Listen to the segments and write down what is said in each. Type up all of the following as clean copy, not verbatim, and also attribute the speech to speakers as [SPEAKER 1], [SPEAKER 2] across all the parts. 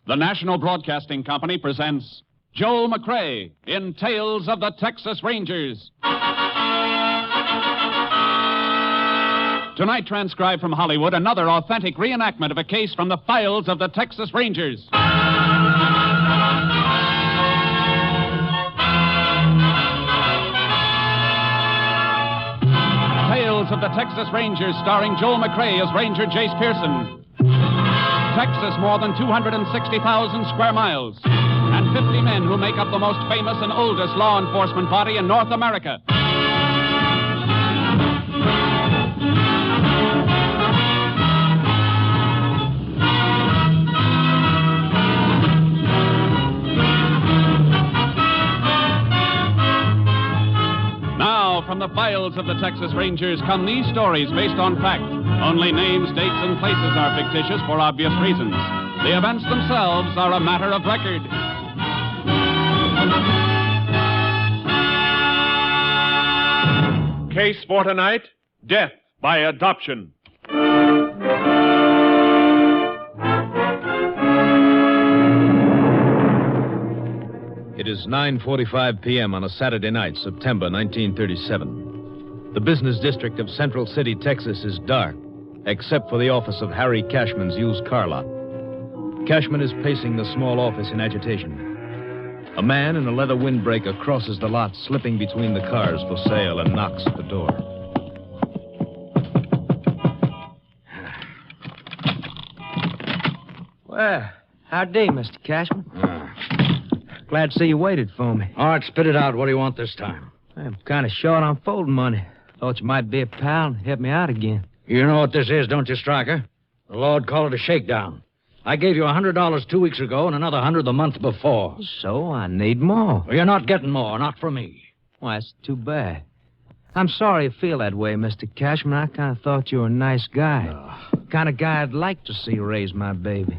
[SPEAKER 1] The National Broadcasting Company presents Joel McCrea in Tales of the Texas Rangers. Tonight, transcribed from Hollywood, another authentic reenactment of a case from the files of the Texas Rangers. Tales of the Texas Rangers, starring Joel McCrea as Ranger Jace Pearson. Texas, more than 260,000 square miles, and 50 men who make up the most famous and oldest law enforcement body in North America. Now, from the files of the Texas Rangers come these stories based on fact. Only names, dates, and places are fictitious for obvious reasons. The events themselves are a matter of record.
[SPEAKER 2] Case for tonight, death by adoption.
[SPEAKER 3] It is 9:45 p.m. on a Saturday night, September 1937. The business district of Central City, Texas is dark, except for the office of Harry Cashman's used car lot. Cashman is pacing the small office in agitation. A man in a leather windbreaker crosses the lot, slipping between the cars for sale, and knocks at the door.
[SPEAKER 4] Well, howdy, Mr. Cashman. Glad to see you waited for me.
[SPEAKER 5] All right, spit it out. What do you want this time?
[SPEAKER 4] I'm kind of short on folding money. Thought you might be a pal and help me out again.
[SPEAKER 5] You know what this is, don't you, Stryker? The Lord called it a shakedown. I gave you $100 2 weeks ago and another $100 the month before.
[SPEAKER 4] So I need more.
[SPEAKER 5] Well, you're not getting more, not from me.
[SPEAKER 4] Well, that's too bad. I'm sorry you feel that way, Mr. Cashman. I kind of thought you were a nice guy. Kind of guy I'd like to see raise my baby.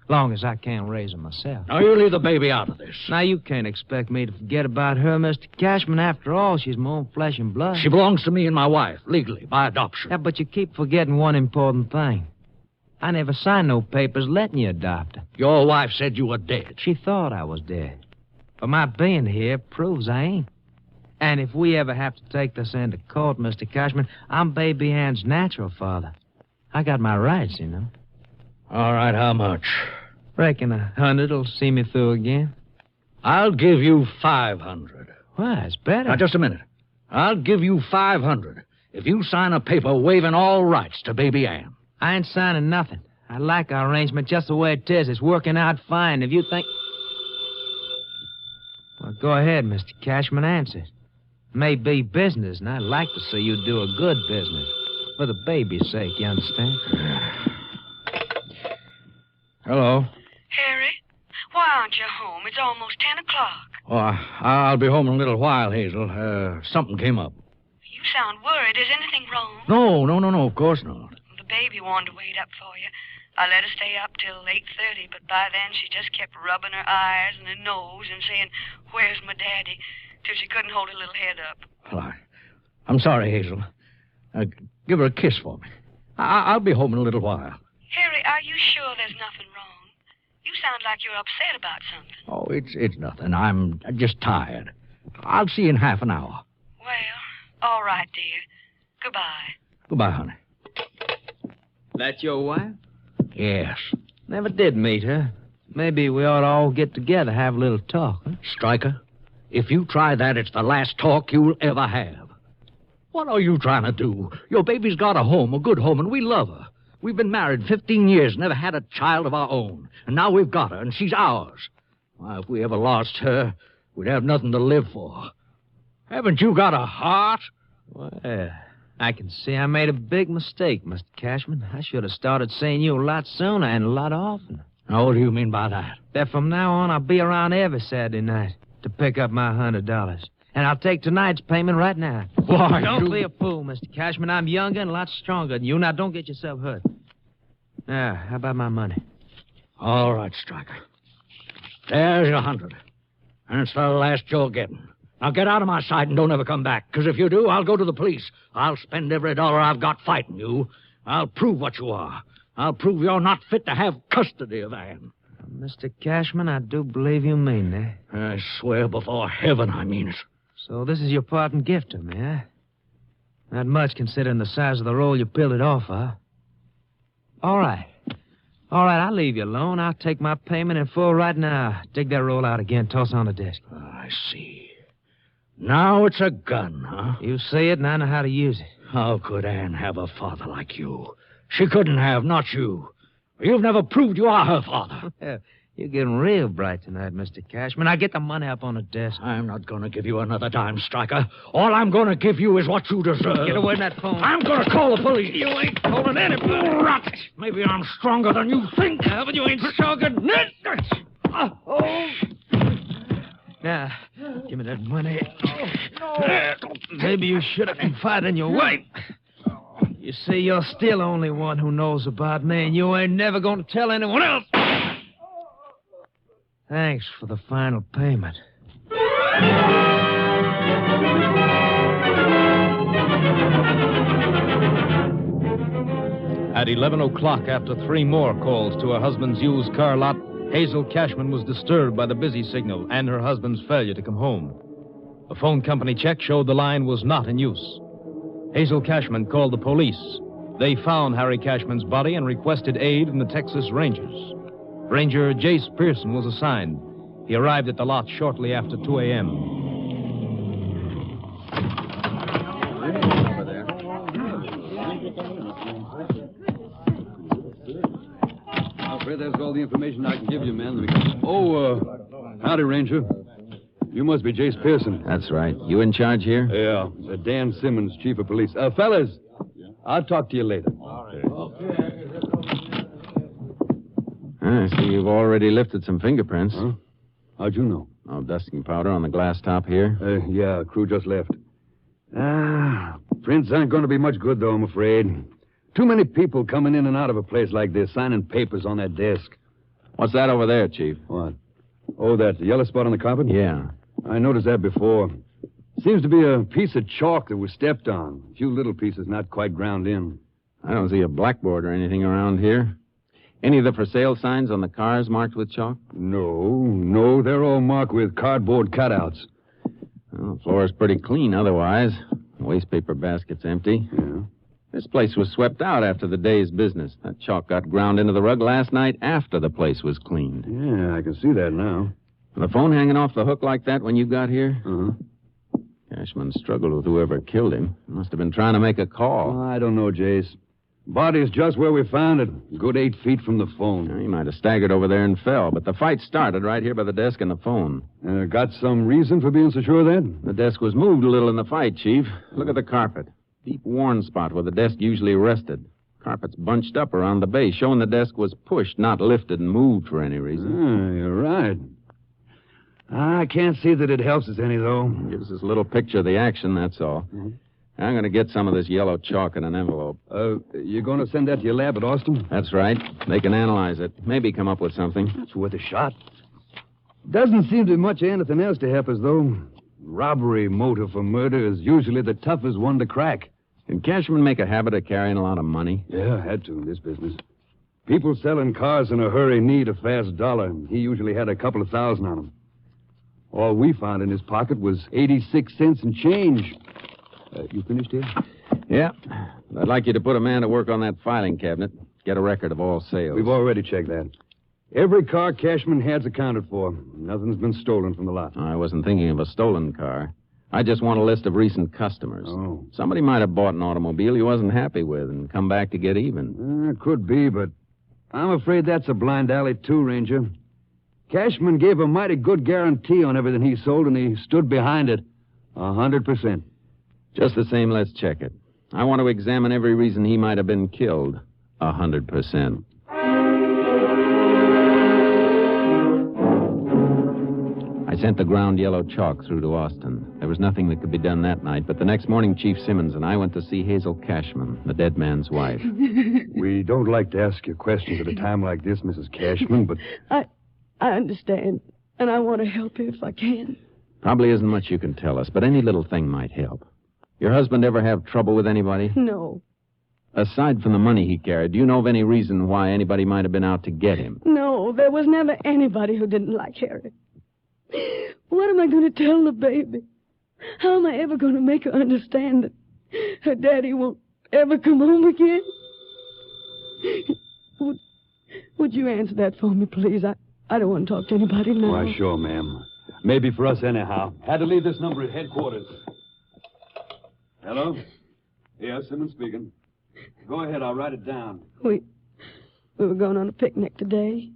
[SPEAKER 4] Long as I can't raise her myself.
[SPEAKER 5] Now, you leave the baby out of this.
[SPEAKER 4] Now, you can't expect me to forget about her, Mr. Cashman. After all, she's my own flesh and blood.
[SPEAKER 5] She belongs to me and my wife, legally, by adoption.
[SPEAKER 4] Yeah, but you keep forgetting one important thing. I never signed no papers letting you adopt her.
[SPEAKER 5] Your wife said you were dead.
[SPEAKER 4] She thought I was dead. But my being here proves I ain't. And if we ever have to take this into court, Mr. Cashman, I'm Baby Ann's natural father. I got my rights, you know.
[SPEAKER 5] All right, how much?
[SPEAKER 4] Reckon 100'll see me through again.
[SPEAKER 5] I'll give you 500.
[SPEAKER 4] Well, that's better.
[SPEAKER 5] Now, just a minute. I'll give you 500 if you sign a paper waiving all rights to Baby Ann.
[SPEAKER 4] I ain't signing nothing. I like our arrangement just the way it is. It's working out fine. If you think... Well, go ahead, Mr. Cashman, answer it. May be business, and I'd like to see you do a good business. For the baby's sake, you understand?
[SPEAKER 5] Hello.
[SPEAKER 6] Harry, why aren't you home? It's almost 10 o'clock.
[SPEAKER 5] Oh, I'll be home in a little while, Hazel. Something came up.
[SPEAKER 6] You sound worried. Is anything wrong?
[SPEAKER 5] No, of course not.
[SPEAKER 6] The baby wanted to wait up for you. I let her stay up till 8:30, but by then she just kept rubbing her eyes and her nose and saying, "Where's my daddy?" till she couldn't hold her little head up.
[SPEAKER 5] Well, I'm sorry, Hazel. Give her a kiss for me. I'll be home in a little while.
[SPEAKER 6] Harry, are you sure there's nothing wrong? You sound like you're upset about something.
[SPEAKER 5] Oh, it's nothing. I'm just tired. I'll see you in half an hour.
[SPEAKER 6] Well, all right, dear. Goodbye.
[SPEAKER 5] Goodbye, honey.
[SPEAKER 4] That your wife?
[SPEAKER 5] Yes.
[SPEAKER 4] Never did meet her. Maybe we ought to all get together, have a little talk, huh?
[SPEAKER 5] Stryker, if you try that, it's the last talk you'll ever have. What are you trying to do? Your baby's got a home, a good home, and we love her. We've been married 15 years, never had a child of our own. And now we've got her, and she's ours. Why, if we ever lost her, we'd have nothing to live for. Haven't you got a heart?
[SPEAKER 4] Well, I can see I made a big mistake, Mr. Cashman. I should have started seeing you a lot sooner and a lot oftener.
[SPEAKER 5] Now, what do you mean by that?
[SPEAKER 4] That from now on, I'll be around every Saturday night to pick up my $100. And I'll take tonight's payment right now.
[SPEAKER 5] Why,
[SPEAKER 4] Don't be a fool, Mr. Cashman. I'm younger and a lot stronger than you. Now, don't get yourself hurt. Now, how about my money?
[SPEAKER 5] All right, Stryker. There's your 100. And it's the last you're getting. Now get out of my sight and don't ever come back. Because if you do, I'll go to the police. I'll spend every dollar I've got fighting you. I'll prove what you are. I'll prove you're not fit to have custody of Ann.
[SPEAKER 4] Mr. Cashman, I do believe you mean that.
[SPEAKER 5] I swear before heaven I mean it.
[SPEAKER 4] So this is your parting gift to me, huh? Not much considering the size of the roll you peeled it off, huh? All right. All right, I'll leave you alone. I'll take my payment in full right now. Dig that roll out again. Toss it on the desk.
[SPEAKER 5] I see. Now it's a gun, huh?
[SPEAKER 4] You see it, and I know how to use it.
[SPEAKER 5] How could Anne have a father like you? She couldn't have, not you. You've never proved you are her father.
[SPEAKER 4] You're getting real bright tonight, Mr. Cashman. Now get the money up on the desk.
[SPEAKER 5] I'm not going to give you another dime, Stryker. All I'm going to give you is what you deserve.
[SPEAKER 4] Get away from that phone.
[SPEAKER 5] I'm going to call the police. You ain't calling any rot. Maybe I'm stronger than you think, but you ain't stronger than
[SPEAKER 4] Now, give me that money. Maybe you should have confided in your wife. You see, you're still the only one who knows about me, and you ain't never going to tell anyone else. Thanks for the final payment.
[SPEAKER 3] At 11 o'clock, after 3 more calls to her husband's used car lot, Hazel Cashman was disturbed by the busy signal and her husband's failure to come home. A phone company check showed the line was not in use. Hazel Cashman called the police. They found Harry Cashman's body and requested aid from the Texas Rangers. Ranger Jace Pearson was assigned. He arrived at the lot shortly after 2 a.m.
[SPEAKER 7] I'm afraid that's all the information I can give you, man. Howdy, Ranger. You must be Jace Pearson.
[SPEAKER 8] That's right. You in charge here?
[SPEAKER 7] Yeah, Dan Simmons, chief of police. Fellas, I'll talk to you later.
[SPEAKER 8] I see you've already lifted some fingerprints.
[SPEAKER 7] Huh? How'd you know?
[SPEAKER 8] Oh, dusting powder on the glass top here?
[SPEAKER 7] Yeah, crew just left. Prints aren't going to be much good, though, I'm afraid. Too many people coming in and out of a place like this, signing papers on that desk.
[SPEAKER 8] What's that over there, Chief?
[SPEAKER 7] What? Oh, that yellow spot on the carpet?
[SPEAKER 8] Yeah.
[SPEAKER 7] I noticed that before. Seems to be a piece of chalk that was stepped on. A few little pieces not quite ground in.
[SPEAKER 8] I don't see a blackboard or anything around here. Any of the for sale signs on the cars marked with chalk?
[SPEAKER 7] No, they're all marked with cardboard cutouts.
[SPEAKER 8] Well, the floor is pretty clean otherwise. The waste paper basket's empty.
[SPEAKER 7] Yeah.
[SPEAKER 8] This place was swept out after the day's business. That chalk got ground into the rug last night after the place was cleaned.
[SPEAKER 7] Yeah, I can see that now.
[SPEAKER 8] The phone hanging off the hook like that when you got here?
[SPEAKER 7] Uh-huh.
[SPEAKER 8] Cashman struggled with whoever killed him. Must have been trying to make a call.
[SPEAKER 7] I don't know, Jace. Body's just where we found it. A good 8 feet from the phone.
[SPEAKER 8] He might have staggered over there and fell, but the fight started right here by the desk and the phone.
[SPEAKER 7] Got some reason for being so sure of that?
[SPEAKER 8] The desk was moved a little in the fight, Chief. Look at the carpet. Deep worn spot where the desk usually rested. Carpet's bunched up around the base, showing the desk was pushed, not lifted and moved for any reason.
[SPEAKER 7] You're right. I can't see that it helps us any, though.
[SPEAKER 8] Gives us a little picture of the action, that's all.
[SPEAKER 7] Mm-hmm.
[SPEAKER 8] I'm going to get some of this yellow chalk in an envelope.
[SPEAKER 7] You're going to send that to your lab at Austin?
[SPEAKER 8] That's right. They can analyze it. Maybe come up with something.
[SPEAKER 7] That's worth a shot. Doesn't seem to be much anything else to help us, though. Robbery motive for murder is usually the toughest one to crack.
[SPEAKER 8] Did Cashman make a habit of carrying a lot of money?
[SPEAKER 7] Yeah, had to in this business. People selling cars in a hurry need a fast dollar. He usually had a couple of thousand on him. All we found in his pocket was 86 cents and change. You finished here?
[SPEAKER 8] Yeah. I'd like you to put a man to work on that filing cabinet. Get a record of all sales.
[SPEAKER 7] We've already checked that. Every car Cashman had's accounted for. Nothing's been stolen from the lot.
[SPEAKER 8] I wasn't thinking of a stolen car. I just want a list of recent customers.
[SPEAKER 7] Oh.
[SPEAKER 8] Somebody might have bought an automobile he wasn't happy with and come back to get even.
[SPEAKER 7] Could be, but I'm afraid that's a blind alley, too, Ranger. Cashman gave a mighty good guarantee on everything he sold, and he stood behind it 100%.
[SPEAKER 8] Just the same, let's check it. I want to examine every reason he might have been killed 100%. I sent the ground yellow chalk through to Austin. There was nothing that could be done that night, but the next morning, Chief Simmons and I went to see Hazel Cashman, the dead man's wife.
[SPEAKER 7] We don't like to ask you questions at a time like this, Mrs. Cashman, but...
[SPEAKER 9] I understand, and I want to help you if I can.
[SPEAKER 8] Probably isn't much you can tell us, but any little thing might help. Your husband ever have trouble with anybody?
[SPEAKER 9] No.
[SPEAKER 8] Aside from the money he carried, do you know of any reason why anybody might have been out to get him?
[SPEAKER 9] No. No, there was never anybody who didn't like Harry. What am I going to tell the baby? How am I ever going to make her understand that her daddy won't ever come home again? Would you answer that for me, please? I don't want to talk to anybody now.
[SPEAKER 7] Why, sure, ma'am. Maybe for us anyhow. Had to leave this number at headquarters. Hello? Yes, Simmons speaking. Go ahead, I'll write it down.
[SPEAKER 9] We were going on a picnic today.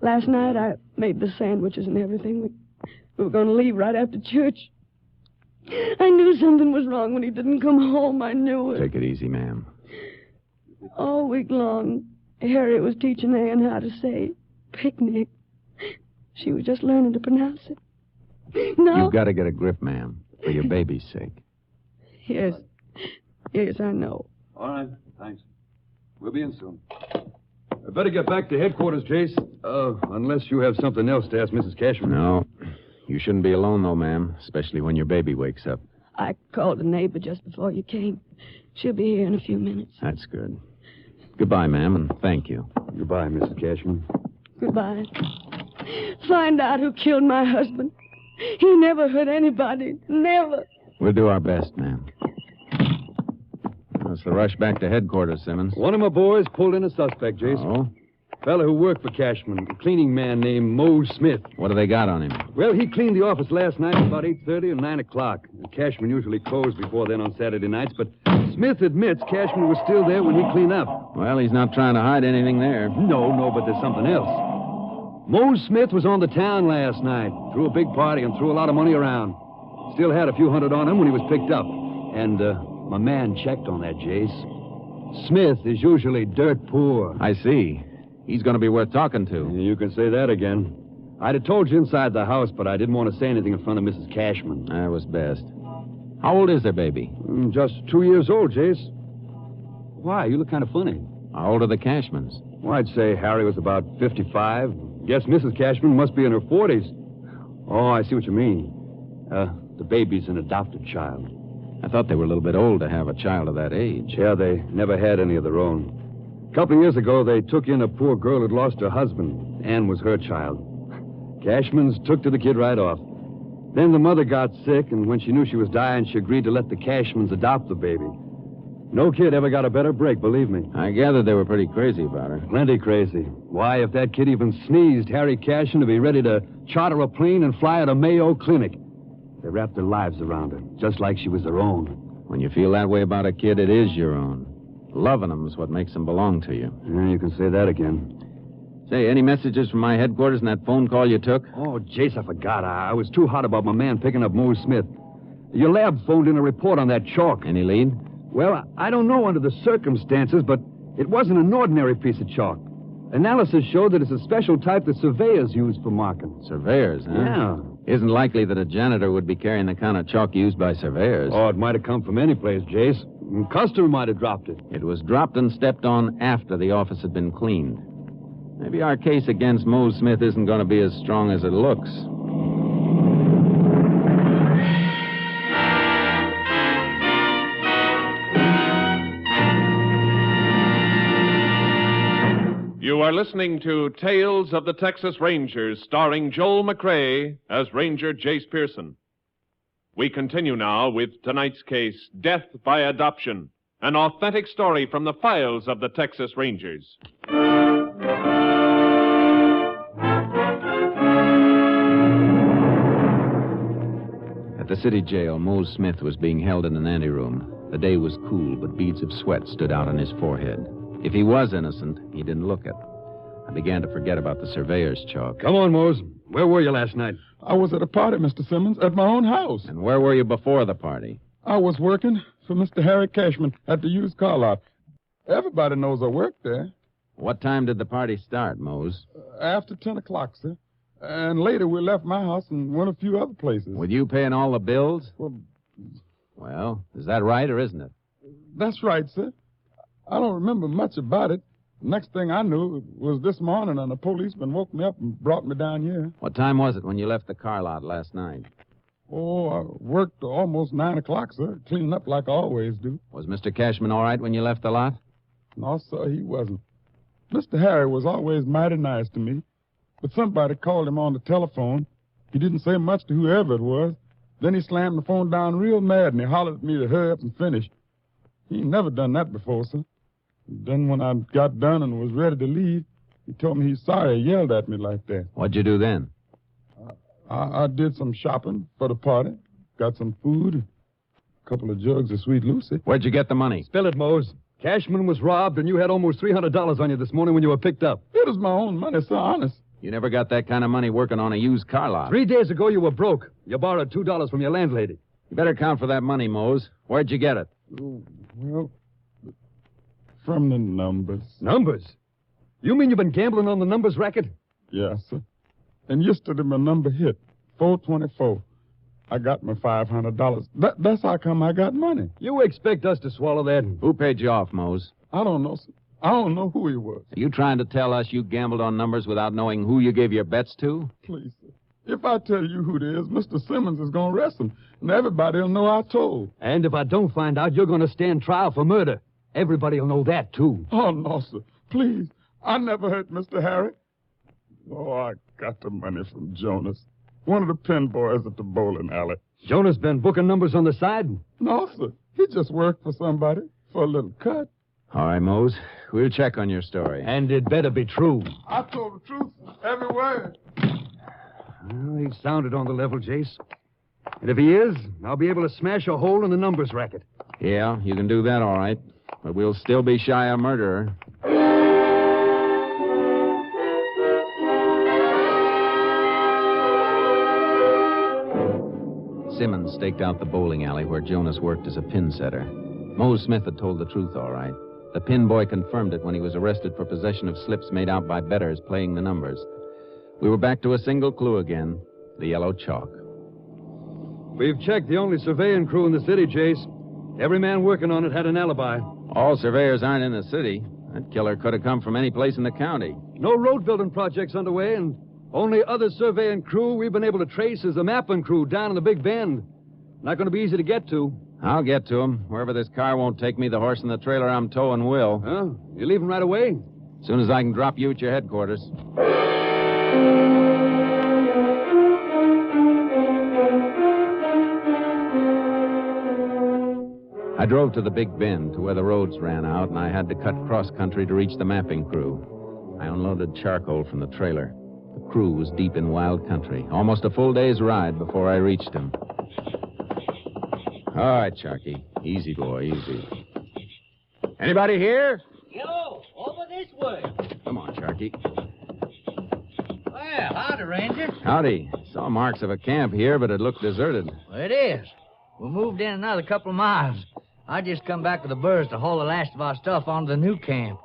[SPEAKER 9] Last night I made the sandwiches and everything. We were going to leave right after church. I knew something was wrong when he didn't come home. I knew it.
[SPEAKER 8] Take it easy, ma'am.
[SPEAKER 9] All week long, Harriet was teaching Ann how to say picnic. She was just learning to pronounce it. No.
[SPEAKER 8] You've got to get a grip, ma'am, for your baby's sake.
[SPEAKER 9] Yes. Yes, I know.
[SPEAKER 7] All right, thanks. We'll be in soon. I better get back to headquarters, Jace. Unless you have something else to ask Mrs. Cashman.
[SPEAKER 8] No. You shouldn't be alone, though, ma'am, especially when your baby wakes up.
[SPEAKER 9] I called a neighbor just before you came. She'll be here in a few minutes.
[SPEAKER 8] That's good. Goodbye, ma'am, and thank you.
[SPEAKER 7] Goodbye, Mrs. Cashman.
[SPEAKER 9] Goodbye. Find out who killed my husband. He never hurt anybody. Never.
[SPEAKER 8] We'll do our best, ma'am. It's the rush back to headquarters, Simmons.
[SPEAKER 7] One of my boys pulled in a suspect, Jace.
[SPEAKER 8] Oh?
[SPEAKER 7] Fella who worked for Cashman, a cleaning man named Mose Smith.
[SPEAKER 8] What do they got on him?
[SPEAKER 7] Well, he cleaned the office last night at about 8:30 and 9 o'clock. Cashman usually closed before then on Saturday nights, but Smith admits Cashman was still there when he cleaned up.
[SPEAKER 8] Well, he's not trying to hide anything there.
[SPEAKER 7] No, but there's something else. Mose Smith was on the town last night, threw a big party and threw a lot of money around. Still had a few hundred on him when he was picked up. And, my man checked on that, Jace. Smith is usually dirt poor.
[SPEAKER 8] I see. He's going to be worth talking to.
[SPEAKER 7] You can say that again. I'd have told you inside the house, but I didn't want to say anything in front of Mrs. Cashman.
[SPEAKER 8] That was best. How old is their baby?
[SPEAKER 7] Just 2 years old, Jace. Why? You look kind of funny.
[SPEAKER 8] How old are the Cashmans?
[SPEAKER 7] Well, I'd say Harry was about 55. Guess Mrs. Cashman must be in her 40s. Oh, I see what you mean. The baby's an adopted child.
[SPEAKER 8] I thought they were a little bit old to have a child of that age.
[SPEAKER 7] Yeah, they never had any of their own. A couple of years ago, they took in a poor girl who'd lost her husband. Ann was her child. Cashman's took to the kid right off. Then the mother got sick, and when she knew she was dying, she agreed to let the Cashmans adopt the baby. No kid ever got a better break, believe me.
[SPEAKER 8] I gathered they were pretty crazy about her.
[SPEAKER 7] Plenty crazy. Why, if that kid even sneezed, Harry Cashman would be ready to charter a plane and fly her to Mayo Clinic. They wrapped their lives around her, just like she was their own.
[SPEAKER 8] When you feel that way about a kid, it is your own. Loving them is what makes them belong to you.
[SPEAKER 7] Yeah, you can say that again.
[SPEAKER 8] Say, any messages from my headquarters in that phone call you took?
[SPEAKER 7] Oh, Jace, I forgot. I was too hot about my man picking up Mose Smith. Your lab phoned in a report on that chalk.
[SPEAKER 8] Any lead?
[SPEAKER 7] Well, I don't know under the circumstances, but it wasn't an ordinary piece of chalk. Analysis showed that it's a special type that surveyors use for marking.
[SPEAKER 8] Surveyors, huh?
[SPEAKER 7] Yeah.
[SPEAKER 8] Isn't likely that a janitor would be carrying the kind of chalk used by surveyors.
[SPEAKER 7] Oh, it might have come from any place, Jace. A customer might have dropped it.
[SPEAKER 8] It was dropped and stepped on after the office had been cleaned. Maybe our case against Mose Smith isn't going to be as strong as it looks.
[SPEAKER 2] You are listening to Tales of the Texas Rangers, starring Joel McCrea as Ranger Jace Pearson. We continue now with tonight's case, Death by Adoption, an authentic story from the files of the Texas Rangers.
[SPEAKER 8] At the city jail, Mose Smith was being held in an anteroom. The day was cool, but beads of sweat stood out on his forehead. If he was innocent, he didn't look it. I began to forget about the surveyor's chalk.
[SPEAKER 7] Come on, Mose. Where were you last night?
[SPEAKER 10] I was at a party, Mr. Simmons, at my own house.
[SPEAKER 8] And where were you before the party?
[SPEAKER 10] I was working for Mr. Harry Cashman at the used car lot. Everybody knows I work there.
[SPEAKER 8] What time did the party start, Mose?
[SPEAKER 10] After 10 o'clock, sir. And later we left my house and went a few other places.
[SPEAKER 8] With you paying all the bills?
[SPEAKER 10] Well,
[SPEAKER 8] is that right or isn't it?
[SPEAKER 10] That's right, sir. I don't remember much about it. Next thing I knew was this morning, and a policeman woke me up and brought me down here.
[SPEAKER 8] What time was it when you left the car lot last night?
[SPEAKER 10] Oh, I worked almost 9 o'clock, sir, cleaning up like I always do.
[SPEAKER 8] Was Mr. Cashman all right when you left the lot?
[SPEAKER 10] No, sir, he wasn't. Mr. Harry was always mighty nice to me, but somebody called him on the telephone. He didn't say much to whoever it was. Then he slammed the phone down real mad, and he hollered at me to hurry up and finish. He ain't never done that before, sir. Then when I got done and was ready to leave, he told me he's sorry he yelled at me like that.
[SPEAKER 8] What'd you do then?
[SPEAKER 10] I did some shopping for the party. Got some food, a couple of jugs of Sweet Lucy.
[SPEAKER 8] Where'd you get the money?
[SPEAKER 7] Spill it, Mose. Cashman was robbed, and you had almost $300 on you this morning when you were picked up.
[SPEAKER 10] It was my own money, sir, honest.
[SPEAKER 8] You never got that kind of money working on a used car lot.
[SPEAKER 7] 3 days ago, you were broke. You borrowed $2 from your landlady.
[SPEAKER 8] You better count for that money, Mose. Where'd you get it?
[SPEAKER 10] Oh, well, from the numbers.
[SPEAKER 7] Numbers? You mean you've been gambling on the numbers racket?
[SPEAKER 10] Yes, sir. And yesterday my number hit, 424. I got my $500. That's how come I got money.
[SPEAKER 7] You expect us to swallow that?
[SPEAKER 8] Who paid you off, Mose?
[SPEAKER 10] I don't know, sir. I don't know who he was.
[SPEAKER 8] Are you trying to tell us you gambled on numbers without knowing who you gave your bets to?
[SPEAKER 10] Please, sir. If I tell you who it is, Mr. Simmons is going to arrest him, and everybody will know I told.
[SPEAKER 7] And if I don't find out, you're going to stand trial for murder. Everybody will know that, too.
[SPEAKER 10] Oh, no, sir. Please. I never hurt Mr. Harry. Oh, I got the money from Jonas, one of the pin boys at the bowling alley.
[SPEAKER 7] Jonas been booking numbers on the side?
[SPEAKER 10] No, sir. He just worked for somebody for a little cut.
[SPEAKER 8] All right, Mose. We'll check on your story.
[SPEAKER 7] And it better be true.
[SPEAKER 10] I told the truth, every word.
[SPEAKER 7] Well, he sounded on the level, Jace. And if he is, I'll be able to smash a hole in the numbers racket.
[SPEAKER 8] Yeah, you can do that all right. But we'll still be shy of murderer. Simmons staked out the bowling alley where Jonas worked as a pin setter. Mose Smith had told the truth all right. The pin boy confirmed it when he was arrested for possession of slips made out by bettors playing the numbers. We were back to a single clue again, the yellow chalk.
[SPEAKER 7] We've checked the only surveying crew in the city, Jace. Every man working on it had an alibi.
[SPEAKER 8] All surveyors aren't in the city. That killer could have come from any place in the county.
[SPEAKER 7] No road building projects underway, and only other surveying crew we've been able to trace is the mapping crew down in the Big Bend. Not going to be easy to get to.
[SPEAKER 8] I'll get to him. Wherever this car won't take me, the horse and the trailer I'm towing will.
[SPEAKER 7] Huh? You leaving right away?
[SPEAKER 8] As soon as I can drop you at your headquarters. I drove to the Big Bend to where the roads ran out, and I had to cut cross-country to reach the mapping crew. I unloaded charcoal from the trailer. The crew was deep in wild country, almost a full day's ride before I reached them. All right, Sharky. Easy, boy, easy. Anybody here?
[SPEAKER 5] Yo, over this way.
[SPEAKER 8] Come on, Sharky.
[SPEAKER 5] Well, howdy, Ranger.
[SPEAKER 8] Howdy. Saw marks of a camp here, but it looked deserted.
[SPEAKER 5] Well, it is. We moved in another couple of miles. I just come back with the birds to haul the last of our stuff onto the new camp.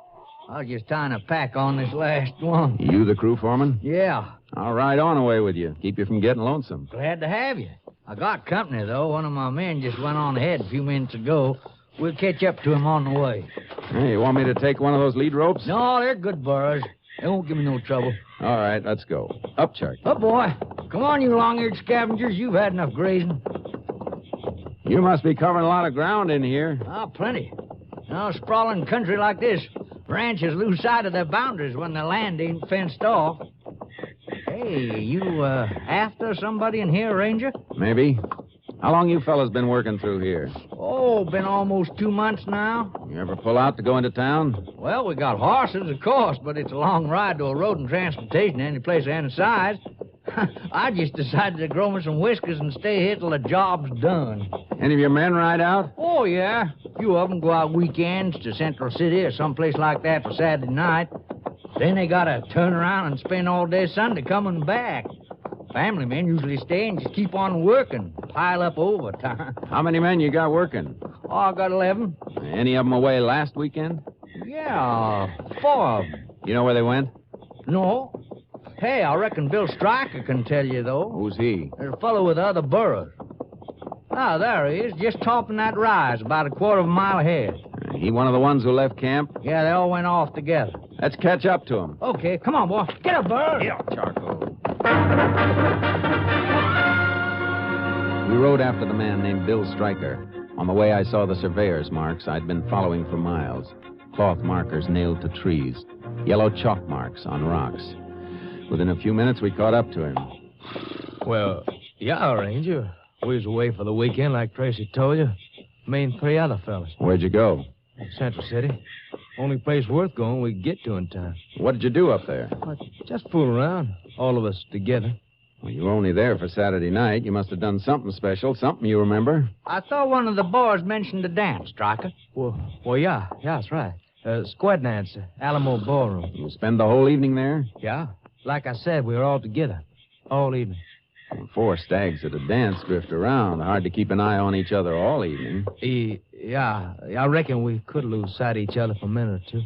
[SPEAKER 5] I was just tying a pack on this last one.
[SPEAKER 8] You the crew foreman?
[SPEAKER 5] Yeah.
[SPEAKER 8] I'll ride on away with you. Keep you from getting lonesome.
[SPEAKER 5] Glad to have you. I got company, though. One of my men just went on ahead a few minutes ago. We'll catch up to him on the way.
[SPEAKER 8] Hey, you want me to take one of those lead ropes?
[SPEAKER 5] No, they're good burros. They won't give me no trouble.
[SPEAKER 8] All right, let's go. Up, Sharky.
[SPEAKER 5] Oh, boy. Come on, you long-eared scavengers. You've had enough grazing.
[SPEAKER 8] You must be covering a lot of ground in here.
[SPEAKER 5] Oh, plenty. Now, sprawling country like this, ranchers lose sight of their boundaries when the land ain't fenced off. Hey, you, after somebody in here, Ranger?
[SPEAKER 8] Maybe. How long you fellas been working through here?
[SPEAKER 5] Oh, been almost 2 months now.
[SPEAKER 8] You ever pull out to go into town?
[SPEAKER 5] Well, we got horses, of course, but it's a long ride to a road and transportation any place of any size. I just decided to grow me some whiskers and stay here till the job's done.
[SPEAKER 8] Any of your men ride out?
[SPEAKER 5] Oh, yeah. A few of them go out weekends to Central City or someplace like that for Saturday night. Then they gotta turn around and spend all day Sunday coming back. Family men usually stay and just keep on working, pile up overtime.
[SPEAKER 8] How many men you got working?
[SPEAKER 5] Oh, I got 11.
[SPEAKER 8] Any of them away last weekend?
[SPEAKER 5] Yeah, 4 of them.
[SPEAKER 8] You know where they went?
[SPEAKER 5] No. Hey, I reckon Bill Stryker can tell you, though.
[SPEAKER 8] Who's he?
[SPEAKER 5] There's a fellow with the other burros. Ah, there he is, just topping that rise, about a quarter of a mile ahead.
[SPEAKER 8] He one of the ones who left camp?
[SPEAKER 5] Yeah, they all went off together.
[SPEAKER 8] Let's catch up to him.
[SPEAKER 5] Okay, come on, boy. Get up, bird.
[SPEAKER 8] Yeah, charcoal. We rode after the man named Bill Stryker. On the way, I saw the surveyor's marks I'd been following for miles. Cloth markers nailed to trees. Yellow chalk marks on rocks. Within a few minutes, we caught up to him.
[SPEAKER 4] Well, yeah, Ranger. We was away for the weekend, like Tracy told you. Me and 3 other fellas.
[SPEAKER 8] Where'd you go?
[SPEAKER 4] Central City. Only place worth going we get to in time.
[SPEAKER 8] What did you do up there?
[SPEAKER 4] Just fool around. All of us together.
[SPEAKER 8] Well, you were only there for Saturday night. You must have done something special, something you remember.
[SPEAKER 5] I thought one of the boys mentioned the dance, Stryker.
[SPEAKER 4] Well, yeah, that's right. Squad dance, Alamo Ballroom.
[SPEAKER 8] You spend the whole evening there?
[SPEAKER 4] Yeah. Like I said, we were all together. All evening.
[SPEAKER 8] Well, 4 stags at a dance drift around. Hard to keep an eye on each other all evening.
[SPEAKER 4] Yeah, I reckon we could lose sight of each other for a minute or two.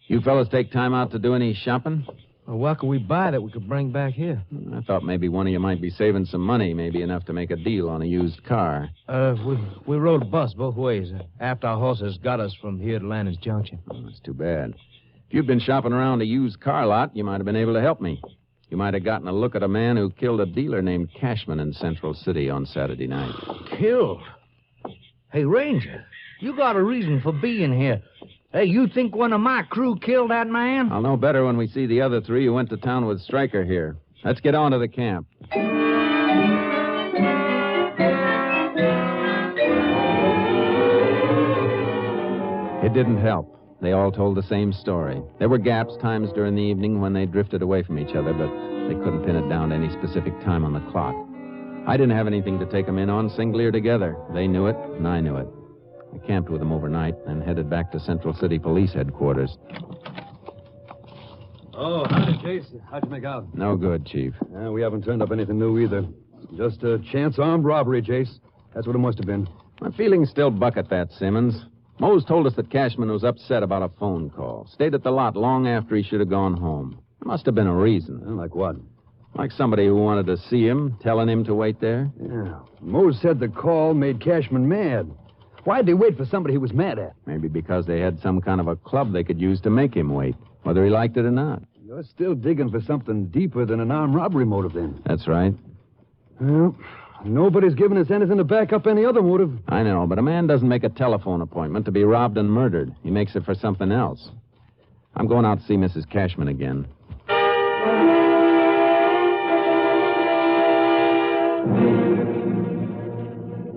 [SPEAKER 8] You fellas take time out to do any shopping?
[SPEAKER 4] Well, what could we buy that we could bring back here?
[SPEAKER 8] I thought maybe one of you might be saving some money, maybe enough to make a deal on a used car.
[SPEAKER 4] We rode a bus both ways after our horses got us from here to Landon's Junction.
[SPEAKER 8] Oh, that's too bad. If you'd been shopping around a used car lot, you might have been able to help me. You might have gotten a look at a man who killed a dealer named Cashman in Central City on Saturday night.
[SPEAKER 5] Killed? Hey, Ranger, you got a reason for being here. Hey, you think one of my crew killed that man?
[SPEAKER 8] I'll know better when we see the other 3 who went to town with Stryker here. Let's get on to the camp. It didn't help. They all told the same story. There were gaps, times during the evening when they drifted away from each other, but they couldn't pin it down to any specific time on the clock. I didn't have anything to take them in on, singly or together. They knew it, and I knew it. I camped with them overnight and headed back to Central City Police Headquarters.
[SPEAKER 7] Oh, howdy, Chase. How'd you make out?
[SPEAKER 8] No good, Chief.
[SPEAKER 7] We haven't turned up anything new either. Just a chance armed robbery, Chase. That's what it must have been.
[SPEAKER 8] My feelings still buck at that, Simmons. Mose told us that Cashman was upset about a phone call. Stayed at the lot long after he should have gone home. There must have been a reason.
[SPEAKER 7] Like what?
[SPEAKER 8] Like somebody who wanted to see him, telling him to wait there.
[SPEAKER 7] Yeah. Mose said the call made Cashman mad. Why'd they wait for somebody he was mad at?
[SPEAKER 8] Maybe because they had some kind of a club they could use to make him wait, whether he liked it or not.
[SPEAKER 7] You're still digging for something deeper than an armed robbery motive, then.
[SPEAKER 8] That's right.
[SPEAKER 7] Well, nobody's given us anything to back up any other motive.
[SPEAKER 8] I know, but a man doesn't make a telephone appointment to be robbed and murdered. He makes it for something else. I'm going out to see Mrs. Cashman again.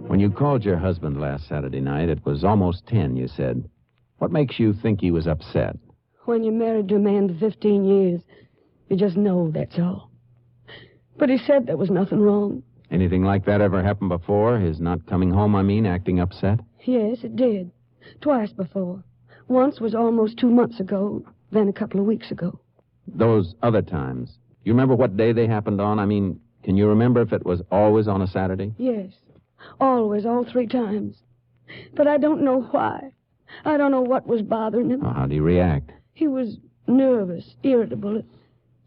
[SPEAKER 8] When you called your husband last Saturday night, it was almost 10, you said. What makes you think he was upset?
[SPEAKER 9] When you're married to a man for 15 years, you just know, that's all. But he said there was nothing wrong.
[SPEAKER 8] Anything like that ever happened before? His not coming home, acting upset?
[SPEAKER 9] Yes, it did. Twice before. Once was almost 2 months ago, then a couple of weeks ago.
[SPEAKER 8] Those other times, you remember what day they happened on? Can you remember if it was always on a Saturday?
[SPEAKER 9] Yes. Always, all 3 times. But I don't know why. I don't know what was bothering him.
[SPEAKER 8] Oh, how'd he react?
[SPEAKER 9] He was nervous, irritable. It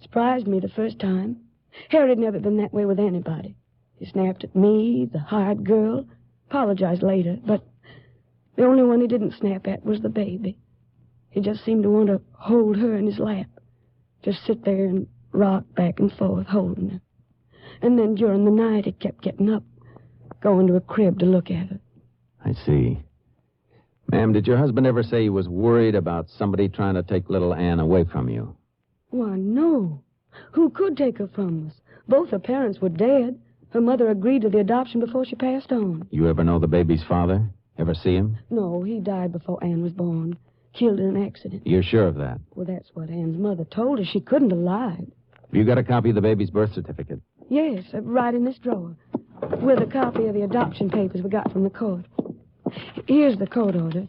[SPEAKER 9] surprised me the first time. Harry'd never been that way with anybody. He snapped at me, the hired girl, apologized later, but the only one he didn't snap at was the baby. He just seemed to want to hold her in his lap. Just sit there and rock back and forth, holding her. And then during the night, he kept getting up, going to a crib to look at her.
[SPEAKER 8] I see. Ma'am, did your husband ever say he was worried about somebody trying to take little Ann away from you?
[SPEAKER 9] Why, no. Who could take her from us? Both her parents were dead. Her mother agreed to the adoption before she passed on.
[SPEAKER 8] You ever know the baby's father? Ever see him?
[SPEAKER 9] No, he died before Ann was born. Killed in an accident.
[SPEAKER 8] You're sure of that?
[SPEAKER 9] Well, that's what Ann's mother told her. She couldn't have lied.
[SPEAKER 8] Have you got a copy of the baby's birth certificate?
[SPEAKER 9] Yes, right in this drawer. With a copy of the adoption papers we got from the court. Here's the court order.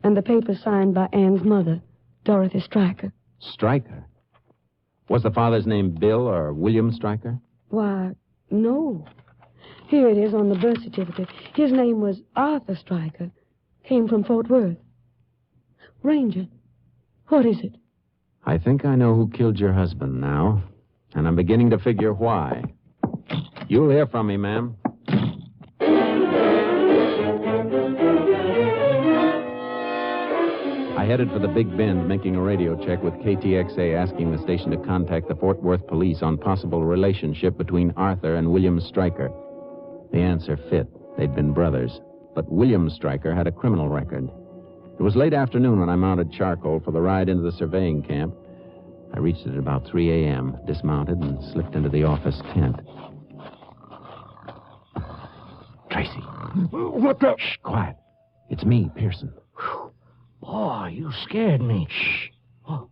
[SPEAKER 9] And the papers signed by Ann's mother, Dorothy Stryker.
[SPEAKER 8] Stryker? Was the father's name Bill or William Stryker?
[SPEAKER 9] Why, no. Here it is on the birth certificate. His name was Arthur Stryker. Came from Fort Worth. Ranger, what is it?
[SPEAKER 8] I think I know who killed your husband now. And I'm beginning to figure why. You'll hear from me, ma'am. I headed for the Big Bend, making a radio check with KTXA, asking the station to contact the Fort Worth police on possible relationship between Arthur and William Stryker. The answer fit. They'd been brothers. But William Stryker had a criminal record. It was late afternoon when I mounted charcoal for the ride into the surveying camp. I reached it at about 3 a.m., dismounted, and slipped into the office tent. Tracy.
[SPEAKER 5] What the?
[SPEAKER 8] Shh, quiet. It's me, Pearson.
[SPEAKER 5] Boy, you scared me. Shh. Oh.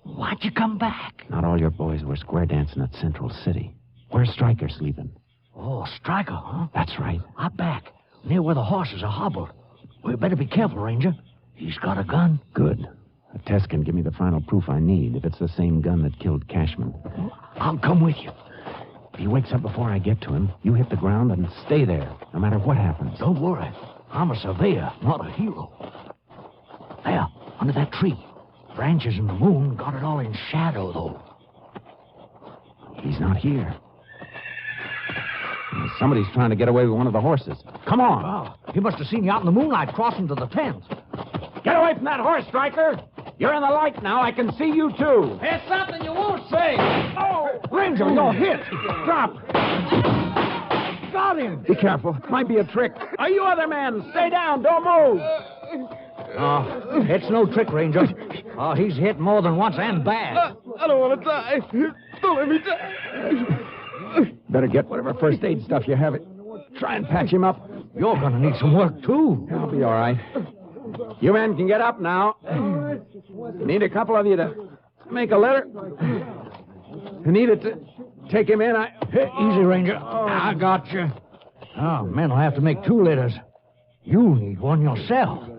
[SPEAKER 5] Why'd you come back?
[SPEAKER 8] Not all your boys were square dancing at Central City. Where's Stryker sleeping?
[SPEAKER 5] Oh, Stryker, huh?
[SPEAKER 8] That's right.
[SPEAKER 5] I'm back, near where the horses are hobbled. We better be careful, Ranger. He's got a gun.
[SPEAKER 8] Good. A test can give me the final proof I need if it's the same gun that killed Cashman.
[SPEAKER 5] I'll come with you.
[SPEAKER 8] If he wakes up before I get to him, you hit the ground and stay there, no matter what happens.
[SPEAKER 5] Don't worry. I'm a surveyor, not a hero. There, under that tree. Branches and the moon got it all in shadow, though.
[SPEAKER 8] He's not here. Somebody's trying to get away with one of the horses. Come on.
[SPEAKER 5] Oh, he must have seen you out in the moonlight crossing to the tent.
[SPEAKER 8] Get away from that horse, Stryker. You're in the light now. I can see you, too.
[SPEAKER 4] It's something you won't say.
[SPEAKER 5] Oh, Ranger, you're hit. Drop. Got him.
[SPEAKER 8] Be careful. Might be a trick. Are you other men? Stay down. Don't move.
[SPEAKER 5] Oh, it's no trick, Ranger. Oh, he's hit more than once and bad.
[SPEAKER 10] I don't want to die. Don't let me die.
[SPEAKER 8] Better get whatever first aid stuff you have. Try and patch him up.
[SPEAKER 5] You're going to need some work, too.
[SPEAKER 8] I'll be all right. You men can get up now. Need a couple of you to make a litter. I need it to take him in.
[SPEAKER 5] Easy, Ranger. I got you. Oh, men will have to make 2 litters. You need one yourself.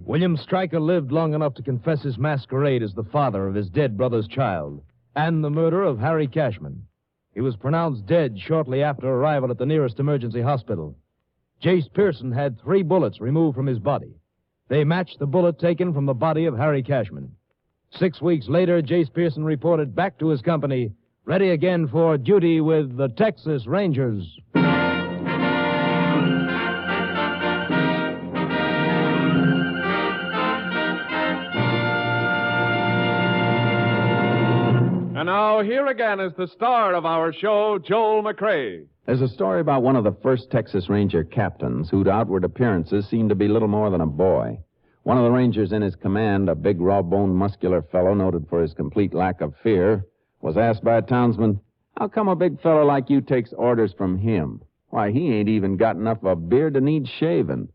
[SPEAKER 3] William Stryker lived long enough to confess his masquerade as the father of his dead brother's child and the murder of Harry Cashman. He was pronounced dead shortly after arrival at the nearest emergency hospital. Jace Pearson had 3 bullets removed from his body. They matched the bullet taken from the body of Harry Cashman. 6 weeks later, Jace Pearson reported back to his company, ready again for duty with the Texas Rangers.
[SPEAKER 2] And now, here again is the star of our show, Joel McCrea.
[SPEAKER 8] There's a story about one of the first Texas Ranger captains whose outward appearances seemed to be little more than a boy. One of the Rangers in his command, a big, raw-boned, muscular fellow noted for his complete lack of fear, was asked by a townsman, "How come a big fellow like you takes orders from him? Why, he ain't even got enough of a beard to need shaving."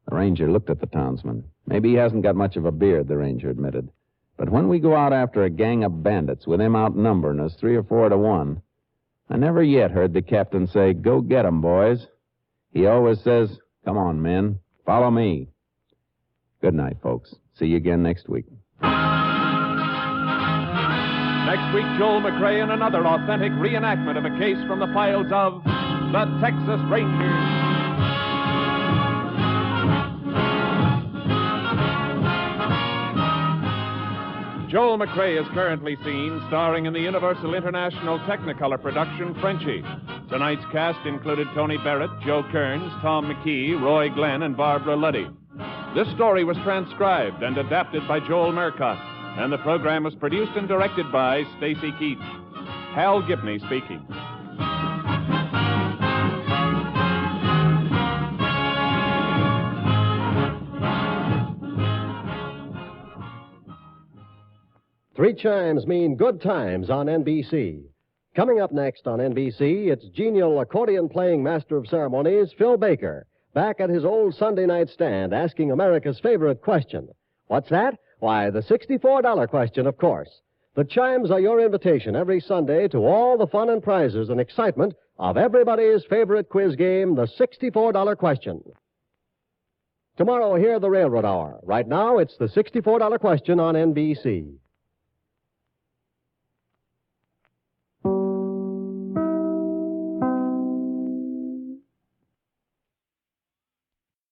[SPEAKER 8] The Ranger looked at the townsman. "Maybe he hasn't got much of a beard," the Ranger admitted. "But when we go out after a gang of bandits with him outnumbering us 3 or 4 to 1, I never yet heard the captain say, 'Go get 'em, boys.' He always says, 'Come on, men, follow me.' Good night, folks. See you again next week."
[SPEAKER 2] Next week, Joel McCrea in another authentic reenactment of a case from the files of the Texas Rangers. Joel McCrea is currently seen starring in the Universal International Technicolor production Frenchie. Tonight's cast included Tony Barrett, Joe Kearns, Tom McKee, Roy Glenn, and Barbara Luddy. This story was transcribed and adapted by Joel Murcott, and the program was produced and directed by Stacy Keach. Hal Gibney speaking.
[SPEAKER 11] Three chimes mean good times on NBC. Coming up next on NBC, it's genial accordion-playing master of ceremonies, Phil Baker, back at his old Sunday night stand asking America's favorite question. What's that? Why, the $64 question, of course. The chimes are your invitation every Sunday to all the fun and prizes and excitement of everybody's favorite quiz game, the $64 question. Tomorrow, hear the Railroad Hour. Right now, it's the $64 question on NBC.